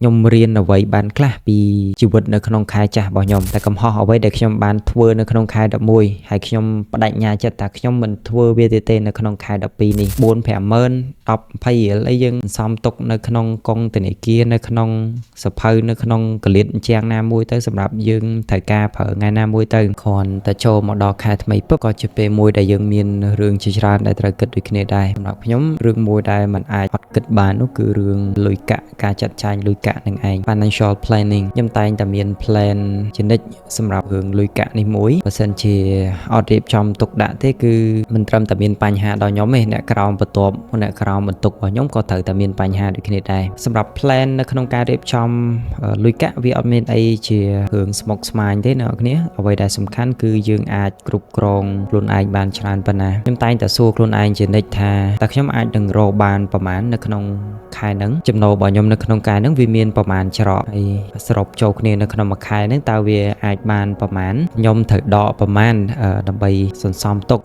ខ្ញុំរៀនអ្វីបានខ្លះពីជីវិតនៅក្នុងខែចាស់របស់ខ្ញុំតែកំហុសអ្វីដែលខ្ញុំបានធ្វើនៅក្នុងខែ11ហើយខ្ញុំបដិញ្ញាចិត្តថាខ្ញុំមិនធ្វើវាទៀតទេនៅក្នុងខែ12នេះ4-5ម៉ឺន10 20រៀលអីយើងសន្សំទុកនៅក្នុងកុងធនាគារនៅក្នុងសភៅនៅក្នុងកលៀតអញ្ចាំងណាមួយទៅសម្រាប់យើងត្រូវការប្រើថ្ងៃណាមួយទៅគ្រាន់តែចូលមកដល់ខែថ្មីពុកក៏ជាពេលមួយដែលយើងមានរឿងជាច្រើនដែលត្រូវគិតដូចគ្នាដែរសម្រាប់ខ្ញុំរឿងមួយដែលมันអាចអត់គិតបាននោះគឺរឿងលុយកាក់ការចាត់ចែងលុយកាក់នឹងឯង financial planning ខ្ញុំតែងតែមាន plan ជានិច្ចសម្រាប់រឿងលុយកាក់នេះមួយបើសិនជាអត់រៀបចំទុកដាក់ទេគឺមិនត្រឹមតែមានបញ្ហាដល់ខ្ញុំទេអ្នកក្រោមបន្ទាប់អ្នកក្រោមបន្ទុករបស់ខ្ញុំក៏ត្រូវតែមានបញ្ហាដូចគ្នាដែរសម្រាប់ plan នៅក្នុងការរៀបចំលុយកាក់វាអត់មានអីជារឿងស្មុគស្មាញទេអ្នកនរគ្នាអ្វីដែលសំខាន់គឺយើងអាចគ្រប់គ្រងខ្លួនឯងបានច្រើនប៉ុណ្ណាខ្ញុំតែងតែសួរខ្លួនឯងជានិច្ចថាតើខ្ញុំអាចនឹងរកបានប្រមាណនៅក្នុងខែហ្នឹងចំណូលរបស់ខ្ញុំនៅក្នុងខែហ្នឹងវាមានប្រមាណច្រកហើយសរុបចូលគ្នានៅក្នុងមួយខែហ្នឹងតើវាអាចបានប្រមាណខ្ញុំត្រូវដកប្រមាណដើម្បីសន្សំទុ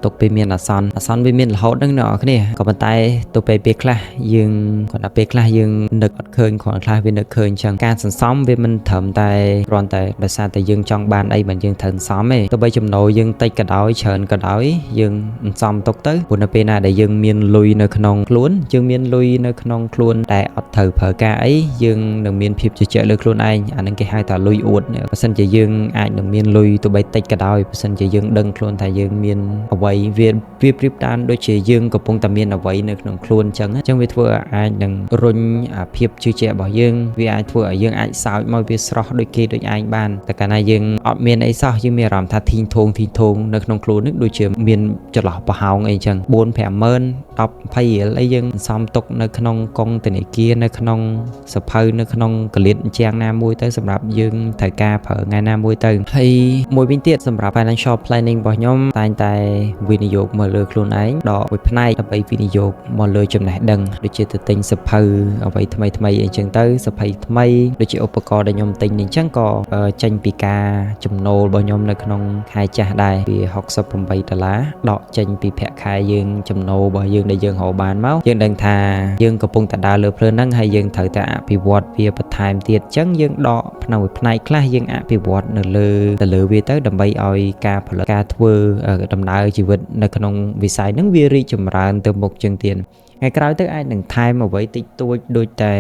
កពេលមានអាសន្នវាមានរហូតហ្នឹងអ្នកនរគ្នាក៏ប៉ុន្តែទៅពេលខ្លះយើងគាត់ថាពេលខ្លះយើងនឹកអត់ឃើញគ្រាន់ខ្លះវានឹកឃើញអញ្ចឹងការសន្សំវាមិនត្រឹមតែគ្រាន់តែដោយសារតែយើងចង់បានអីមិនយើងត្រូវសន្សំទេទោះបីចំណូលយើងតិចក៏ដោយច្រើនក៏ដោយយើងសន្សំទុកទៅព្រោះនៅពេលណាដែលយើងមានលុយនៅក្នុងខ្លួនយើងមានលុយនៅក្នុងខ្លួនតែអត់ត្រូវប្រើការអីយើងនឹងមានភាពជឿជាក់លើខ្លួនឯងអានឹងគេហៅថាលុយអួតបើសិនជាយើងអាចនឹងមានលុយទោះបីតិចក៏ដោយបើសិនជាយើងដឹងខ្លួនថាយើងមានអ្វីវាប្រៀបតាមដូចជាយើងកំពុងតែមានអ្វីនៅក្នុងខ្លួនអញ្ចឹងវាធ្វើឲ្យអាចនឹងរុញភាពជឿជាក់របស់យើងវាអាចធ្វើឲ្យយើងអាចសើចមកវាស្រស់ដូចគេដូចឯងបានតែកាលណាយើងអត់មានអីសោះយើងមានអារម្មណ៍ថាធីងធងនៅក្នុងខ្លួននេះដូចជាមានចន្លោះប្រហោងអីអញ្ចឹង4-5ម៉ឺន10 20រៀលអីយើងសន្សំទុកនៅក្នុងកុងធនាគារនៅក្នុងសភៅនៅក្នុងកលៀតអញ្ចាំងណាមួយទៅសម្រាប់យើងត្រូវការប្រើថ្ងៃណាមួយទៅហើយមួយវិញទៀតសម្រាប់ financial planning របស់ខ្ញុំតែងតែវិនិយោគមកលើខ្លួនឯងដកមួយផ្នែកដើម្បីវិនិយោគមកលើចំណេះដឹងដូចជាទៅទិញសភៅអ្វីថ្មីអីចឹងទៅសភៅថ្មីដូចជាឧបករណ៍ដែលខ្ញុំទិញនេះអញ្ចឹងក៏ចេញពីការចំណូលរបស់ខ្ញុំនៅក្នុងខែចាស់ដែរវា$68ដកចេញពីប្រាក់ខែយើងចំណូលរបស់យើងដែលយើងរកបានមកយើងដឹងថាយើងកំពុងតែដើរលើភ្លើហ្នឹងហើយយើងត្រូវតែអភិវឌ្ឍវាបន្ថែមទៀតអញ្ចឹងយើងដកផ្នែកខ្លះយើងអភិវឌ្ឍនៅលើវាទៅដើម្បីឲ្យការផលិតការធ្វើដំណើរជីវិតនៅក្នុងវិស័យហ្នឹងវារីកចម្រើនទៅមុខជាងទៀតថ្ងៃក្រោយទៅអាចនឹងថែមអ្វីតិចតួចដូចតែ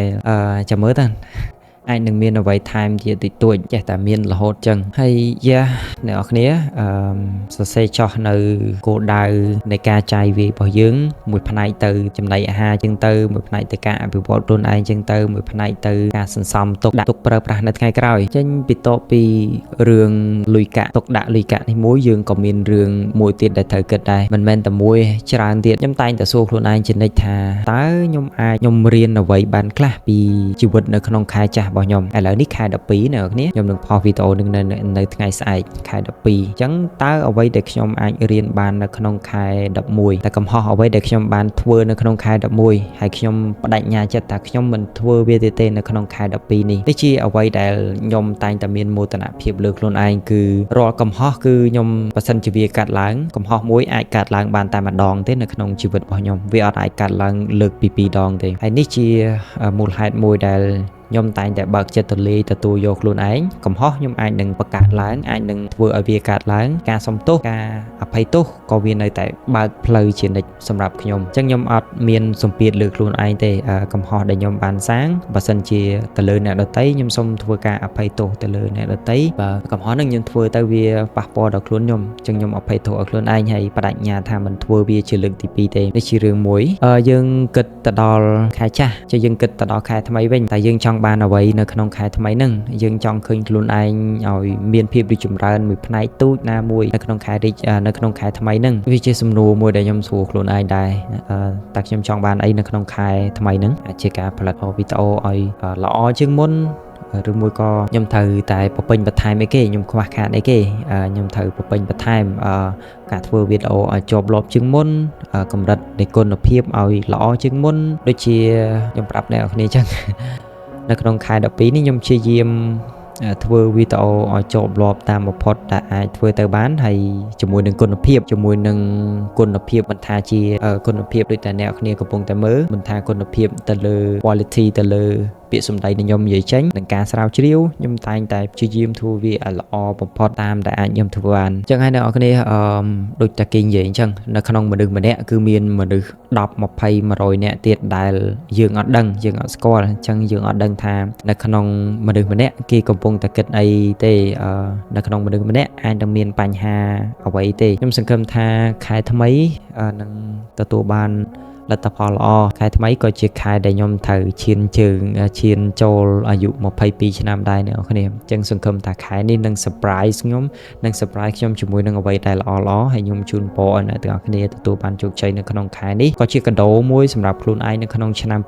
ចាំមើលទៅអាចនឹងមានអ្វីថែមទៀតតិចតួចចេះតែមានរហូតចឹងហើយអ្នកនរគ្នាសរសេរចោះនៅគោលដៅនៃការចាយវាយរបស់យើងមួយផ្នែកទៅចំណីអាហារចឹងទៅមួយផ្នែកទៅការអភិវឌ្ឍខ្លួនឯងចឹងទៅមួយផ្នែកទៅការសន្សំទុកដាក់ទុកប្រើប្រាស់នៅថ្ងៃក្រោយចេញពីតពីរឿងលុយកាក់ទុកដាក់លុយកាក់នេះមួយយើងក៏មានរឿងមួយទៀតដែលត្រូវគិតដែរមិនមែនតែមួយច្រើនទៀតខ្ញុំតែងតែសួរខ្លួនឯងជានិច្ចថាតើខ្ញុំរៀនអ្វីបានខ្លះពីជីវិតនៅក្នុងខែចាស់របស់ខ្ញុំឥឡូវនេះខែ12អ្នកនរគ្នាខ្ញុំនឹងផុសវីដេអូនឹងនៅថ្ងៃស្អែកខែ12អញ្ចឹងតើអ្វីដែលខ្ញុំអាចរៀនបាននៅក្នុងខែ11តែកំហុសអ្វីដែលខ្ញុំបានធ្វើនៅក្នុងខែ11ហើយខ្ញុំបដិញ្ញាចិត្តថាខ្ញុំមិនធ្វើវាទៀតទេនៅក្នុងខែ12នេះជាអ្វីដែលខ្ញុំតែងតែមានមោទនភាពលើខ្លួនឯងគឺរាល់កំហុសគឺខ្ញុំបើសិនជាវាកាត់ឡើងកំហុសមួយអាចកាត់ឡើងបានតែម្ដងទេនៅក្នុងជីវិតរបស់ខ្ញុំវាអត់អាចកាត់ឡើងលើកពី2ដងទេហើយនេះជាមូលហេតុមួយដែលខ្ញុំតែងតែបើកចិត្តទូលាយទទួលយកខ្លួនឯងកំហុសខ្ញុំអាចនឹងបង្កើតឡើងអាចនឹងធ្វើឲ្យវាកើតឡើងការសំទោសការអភ័យទោសក៏វានៅតែបើកផ្លូវជានិច្ចសម្រាប់ខ្ញុំអញ្ចឹងខ្ញុំអត់មានសម្ពាធលើខ្លួនឯងទេកំហុសដែលខ្ញុំបានសាងបើសិនជាទៅលើអ្នកដទៃខ្ញុំសូមធ្វើការអភ័យទោសទៅលើអ្នកដទៃបើកំហុសហ្នឹងខ្ញុំធ្វើទៅវាប៉ះពាល់ដល់ខ្លួនខ្ញុំអញ្ចឹងខ្ញុំអភ័យទោសឲ្យខ្លួនឯងហើយបដិញ្ញាថាមិនធ្វើវាជាលើកទី2ទេនេះជារឿងមួយយើងគិតទៅដល់ខែចាស់ចុះយើងគិតទៅដល់ខែថ្មីវិញតែយើងចង់បានអ្វីនៅក្នុងខែថ្មីហ្នឹងយើងចង់ឃើញខ្លួនឯងឲ្យមានភាពរីកចម្រើនមួយផ្នែកទូចណាមួយនៅក្នុងខែថ្មីហ្នឹងវាជាសំណួរមួយដែលខ្ញុំសួរខ្លួនឯងដែរតើខ្ញុំចង់បានអីនៅក្នុងខែថ្មីហ្នឹងអាចជាការផលិតវីដេអូឲ្យល្អជាងមុនឬមួយក៏ខ្ញុំត្រូវតែបំពេញបន្ថែមអីគេខ្ញុំខ្វះខាតអីគេខ្ញុំត្រូវបំពេញបន្ថែមការធ្វើវីដេអូឲ្យជាប់លាប់ជាងមុនកម្រិតនៃគុណភាពឲ្យល្អជាងមុនដូចជាខ្ញុំប្រាប់អ្នកនរគ្នាចឹងនៅក្នុងខែ12នេះខ្ញុំព្យាយាមធ្វើវីដេអូឲ្យជាប់លាប់តាមបំផុតដែលអាចធ្វើទៅបានហើយជាមួយនឹងគុណភាពមិនថាជាគុណភាពដូចតែអ្នកគ្នាកំពុងតែមើលមិនថាគុណភាពទៅលើ quality ទៅលើ ពាក្យសម្ដីដែលខ្ញុំនិយាយចេញនិងការស្រាវជ្រាវខ្ញុំតែងតែព្យាយាមធ្វើវាឲ្យល្អបំផុតតាមដែលអាចខ្ញុំធ្វើបានអញ្ចឹងហើយអ្នកនរគ្នាដូចតែគេនិយាយអញ្ចឹងនៅក្នុងមនុស្សម្នាក់គឺមានមនុស្ស10 20 100នាក់ទៀតដែលយើងអត់ដឹងយើងអត់ស្គាល់អញ្ចឹងយើងអត់ដឹងថានៅក្នុងមនុស្សម្នាក់គេកំពុងតែគិតអីទេនៅក្នុងមនុស្សម្នាក់អាចនឹងមានបញ្ហាអ្វីទេខ្ញុំសង្ឃឹមថាខែថ្មីនឹងទទួលបានលទ្ធផលល្អខែថ្មីក៏ជាខែដែលខ្ញុំត្រូវឈានជើងឈានចូលអាយុ22ឆ្នាំដែរអ្នកនរគ្នាអញ្ចឹងសង្ឃឹមថាខែនេះនឹង surprise ខ្ញុំនឹង surprise ខ្ញុំជាមួយនឹងអ្វីដែលល្អៗហើយខ្ញុំជូនពរឲ្យអ្នកទាំងអស់គ្នាទទួលបានជោគជ័យនៅក្នុងខែនេះក៏ជាកាដូមួយសម្រាប់ខ្លួនឯងនៅក្នុងឆ្នាំ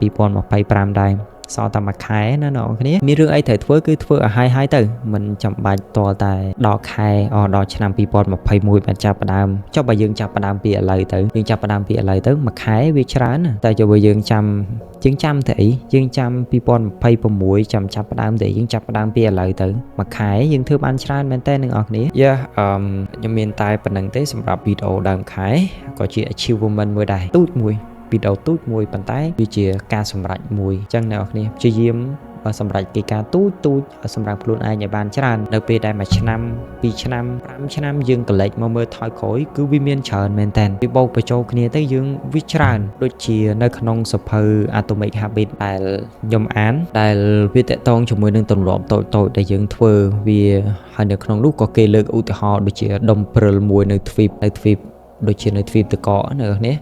2025ដែរសល់តែមួយខែណាអ្នកនរគ្នាមានរឿងអីត្រូវធ្វើគឺធ្វើឲ្យហើយទៅមិនចាំបាច់តតែដល់ខែដល់ឆ្នាំ2021បានចាប់ផ្ដើមចុះបើយើងចាប់ផ្ដើមពីឥឡូវទៅយើងចាប់ផ្ដើមពីឥឡូវទៅមួយខែវាច្រើនណាតែજોយើងចាំទៅអីយើងចាំ2026ចាំចាប់ផ្ដើមទៅយើងចាប់ផ្ដើមពីឥឡូវទៅមួយខែយើងធ្វើបានច្រើនមែនតើអ្នកនរគ្នាខ្ញុំមានតែប៉ុណ្្នឹងទេសម្រាប់វីដេអូដើមខែក៏ជា achievement មួយដែរទូចមួយវីដេអូទូចមួយប៉ុន្តែវាជាការសម្រេចមួយអញ្ចឹងអ្នកនរគ្នាព្យាយាមសម្រាប់កិច្ចការទូចសម្រាប់ខ្លួនឯងឲ្យបានច្រើននៅពេលដែលមួយឆ្នាំ2ឆ្នាំ5ឆ្នាំយើងកលេចមកមើលថយក្រោយគឺវាមានច្រើនមែនតើវាបូកបញ្ចូលគ្នាទៅយើងវាច្រើនដូចជានៅក្នុងសភៅ Atomic Habits ដែលខ្ញុំអានដែលវាតកតងជាមួយនឹងទម្លាប់តូចដែលយើងធ្វើវាហើយនៅក្នុងនោះក៏គេលើកឧទាហរណ៍ដូចជាដុំព្រិលមួយនៅទ្វីបដូចជានៅទ្វីបតកនៅនេះ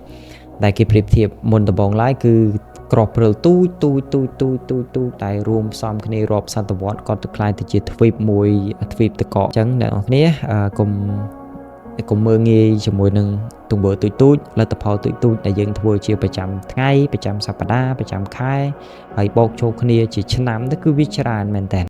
ដែលគេប្រៀបធៀបមុនដំបូងឡើយគឺក្របព្រិលទូចតែរួមផ្សំគ្នារាប់សតវត្សក៏ទៅคล้ายទៅជាទ្វីបមួយទ្វីបតកអញ្ចឹងអ្នកនរគ្នាកុំមើលងាយជាមួយនឹងទង្វើទូចលទ្ធផលទូចដែលយើងធ្វើជាប្រចាំថ្ងៃប្រចាំសប្តាហ៍ប្រចាំខែហើយបោកចូលគ្នាជាឆ្នាំទៅគឺវាច្រើនមែនតើ